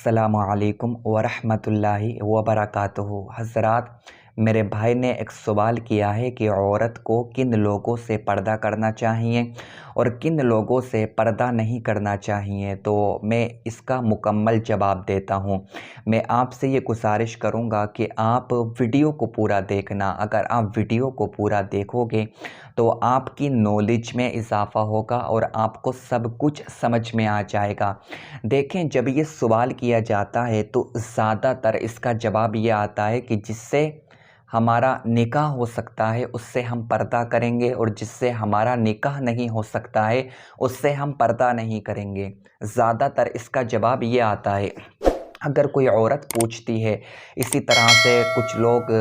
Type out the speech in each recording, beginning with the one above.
अस्सलामुअलैकुम वरहमतुल्लाहि वबरकातुहू। हज़रात, मेरे भाई ने एक सवाल किया है कि औरत को किन लोगों से पर्दा करना चाहिए और किन लोगों से पर्दा नहीं करना चाहिए। तो मैं इसका मुकम्मल जवाब देता हूँ। मैं आपसे ये गुजारिश करूँगा कि आप वीडियो को पूरा देखना। अगर आप वीडियो को पूरा देखोगे तो आपकी नॉलेज में इजाफ़ा होगा और आपको सब कुछ समझ में आ जाएगा। देखें, जब ये सवाल किया जाता है तो ज़्यादातर इसका जवाब ये आता है कि जिससे हमारा निकाह हो सकता है उससे हम पर्दा करेंगे और जिससे हमारा निकाह नहीं हो सकता है उससे हम पर्दा नहीं करेंगे। ज़्यादातर इसका जवाब ये आता है। अगर कोई औरत पूछती है, इसी तरह से कुछ लोग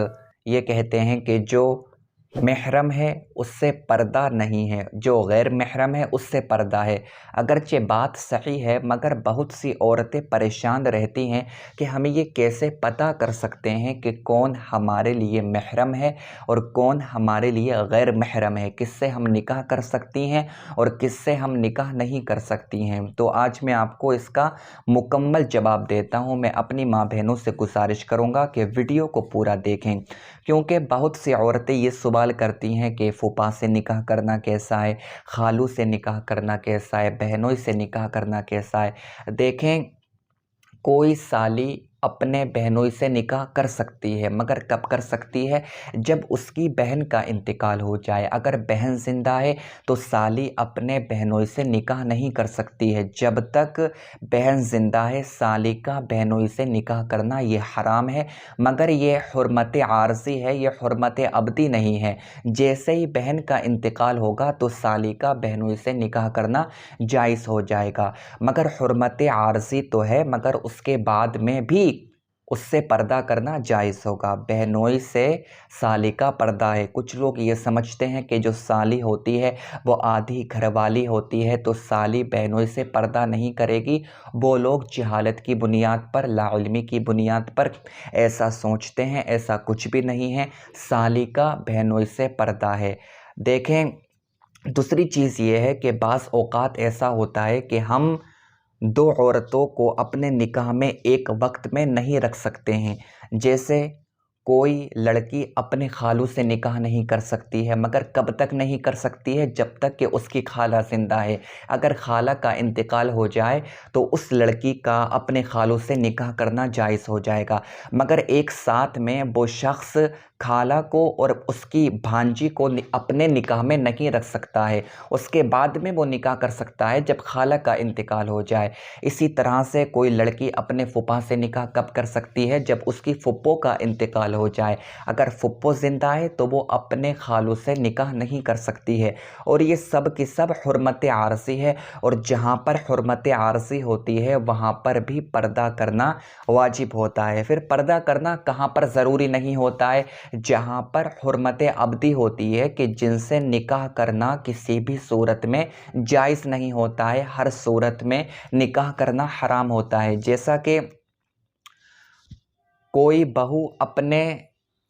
ये कहते हैं कि जो महरम है उससे पर्दा नहीं है, जो गैर महरम है उससे पर्दा है। अगरचे बात सही है, मगर बहुत सी औरतें परेशान रहती हैं कि हमें ये कैसे पता कर सकते हैं कि कौन हमारे लिए महरम है और कौन हमारे लिए गैर महरम है, किससे हम निकाह कर सकती हैं और किससे हम निकाह नहीं कर सकती हैं। तो आज मैं आपको इसका मुकम्मल जवाब देता हूँ। मैं अपनी माँ बहनों से गुजारिश करूँगा कि वीडियो को पूरा देखें, क्योंकि बहुत सी औरतें ये सवाल करती हैं कि फूफा से निकाह करना कैसा है, खालू से निकाह करना कैसा है, बहनों से निकाह करना कैसा है। देखें, कोई साली अपने बहनोई से निकाह कर सकती है, मगर कब कर सकती है? जब उसकी बहन का इंतकाल हो जाए। अगर बहन ज़िंदा है तो साली अपने बहनोई से निकाह नहीं कर सकती है। जब तक बहन ज़िंदा है साली का बहनोई से निकाह करना ये हराम है, मगर ये हुर्मत आर्ज़ी है, ये हुर्मत अबदी नहीं है। जैसे ही बहन का इंतकाल होगा तो साली का बहनोई से निकाह करना जायज़ हो जाएगा। मगर हुर्मत आर्ज़ी तो है, मगर उसके बाद में भी उससे पर्दा करना जायज़ होगा। बहनोई से साली का पर्दा है। कुछ लोग ये समझते हैं कि जो साली होती है वो आधी घरवाली होती है, तो साली बहनोई से पर्दा नहीं करेगी। वो लोग जहालत की बुनियाद पर, लाइल्मी की बुनियाद पर ऐसा सोचते हैं। ऐसा कुछ भी नहीं है। साली का बहनोई से पर्दा है। देखें, दूसरी चीज़ ये है कि बाज़ औक़ात ऐसा होता है कि हम दो औरतों को अपने निकाह में एक वक्त में नहीं रख सकते हैं। जैसे कोई लड़की अपने खालू से निकाह नहीं कर सकती है, मगर कब तक नहीं कर सकती है? जब तक कि उसकी खाला ज़िंदा है। अगर खाला का इंतकाल हो जाए तो उस लड़की का अपने खालू से निकाह करना जायज़ हो जाएगा। मगर एक साथ में वो शख्स खाला को और उसकी भांजी को अपने निकाह में नहीं रख सकता है। उसके बाद में वो निकाह कर सकता है जब खाला का इंतकाल हो जाए। इसी तरह से कोई लड़की अपने फूफा से निकाह कब कर सकती है? जब उसकी फुप्पो का इंतकाल हो जाए। अगर फुप्पो ज़िंदा है तो वो अपने खालू से निकाह नहीं कर सकती है। और ये सब की सब हुर्मत आर्ज़ी है, और जहाँ पर हुर्मत आर्ज़ी होती है वहाँ पर भी पर्दा करना वाजिब होता है। फिर पर्दा करना कहाँ पर ज़रूरी नहीं होता है? जहाँ पर हुर्मत अबदी होती है कि जिनसे निकाह करना किसी भी सूरत में जायज़ नहीं होता है। हर सूरत में निकाह करना हराम होता है। जैसा कि कोई बहू अपने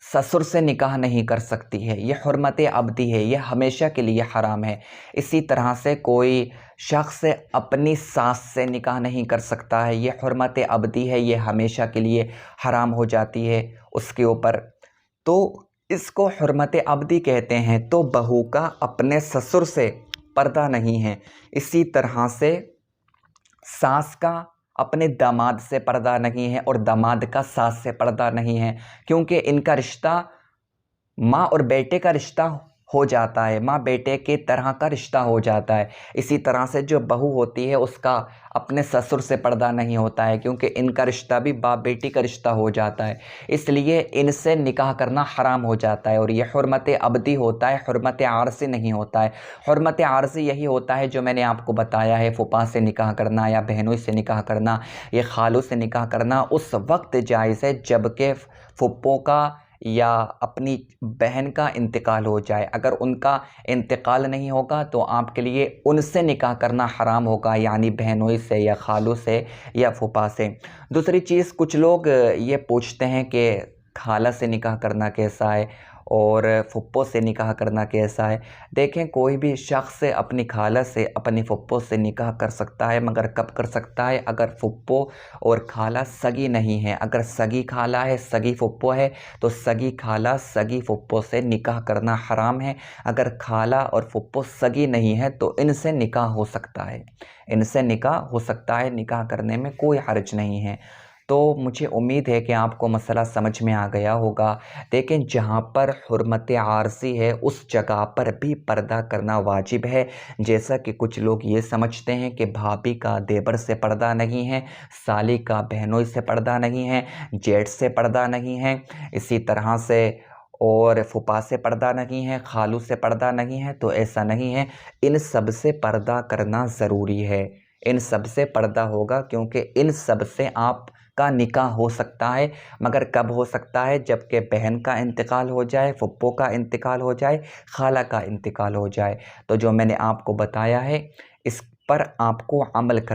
ससुर से निकाह नहीं कर सकती है, यह हुर्मत अबदी है, यह हमेशा के लिए हराम है। इसी तरह से कोई शख्स अपनी सास से निकाह नहीं कर सकता है, यह हुर्मत अबदी है, यह हमेशा के लिए हराम हो जाती है उसके ऊपर। तो इसको हुर्मत अबदी कहते हैं। तो बहू का अपने ससुर से पर्दा नहीं है। इसी तरह से सास का अपने दामाद से पर्दा नहीं है और दामाद का सास से पर्दा नहीं है, क्योंकि इनका रिश्ता माँ और बेटे का रिश्ता हो जाता है, माँ बेटे के तरह का रिश्ता हो जाता है। इसी तरह से जो बहू होती है उसका अपने ससुर से पर्दा नहीं होता है, क्योंकि इनका रिश्ता भी बाप बेटी का रिश्ता हो जाता है। इसलिए इनसे निकाह करना हराम हो जाता है। और ये हुर्मत अबदी होता है, हुर्मत आर्ज़ी नहीं होता है। हुर्मत आर्ज़ी यही होता है जो मैंने आपको बताया है, फूफा से निकाह करना या बहनों से निकाह करना या खालों से निकाह करना उस वक्त जायज़ है जबकि फुप्पो का या अपनी बहन का इंतकाल हो जाए। अगर उनका इंतकाल नहीं होगा तो आपके लिए उनसे निकाह करना हराम होगा, यानी बहनोई से या खालू से या फूफा से। दूसरी चीज़, कुछ लोग ये पूछते हैं कि खाला से निकाह करना कैसा है, और फुप्पो से निकाह करना कैसा है। देखें, कोई भी शख्स अपनी खाला से अपनी फुप्पो से निकाह कर सकता है, मगर कब कर सकता है? अगर फुप्पो और खाला सगी नहीं है। अगर सगी खाला है, सगी फुप्पो है, तो सगी खाला सगी फुप्पो से निकाह करना हराम है। अगर खाला और फुप्पो सगी नहीं है तो इनसे निकाह हो सकता है, इनसे निकाह हो सकता है, निकाह करने में कोई हर्ज नहीं है। तो मुझे उम्मीद है कि आपको मसला समझ में आ गया होगा। लेकिन जहाँ पर हुर्मत आरज़ी है उस जगह पर भी पर्दा करना वाजिब है। जैसा कि कुछ लोग ये समझते हैं कि भाभी का देवर से पर्दा नहीं है, साली का बहनोई से पर्दा नहीं है, जेठ से पर्दा नहीं है, इसी तरह से और फूफा से पर्दा नहीं है, खालू से पर्दा नहीं है। तो ऐसा नहीं है, इन सब से पर्दा करना ज़रूरी है। इन सब से पर्दा होगा, क्योंकि इन सब से आप का निकाह हो सकता है। मगर कब हो सकता है? जबकि बहन का इंतकाल हो जाए, फुप्पो का इंतकाल हो जाए, खाला का इंतकाल हो जाए। तो जो मैंने आपको बताया है इस पर आपको अमल करना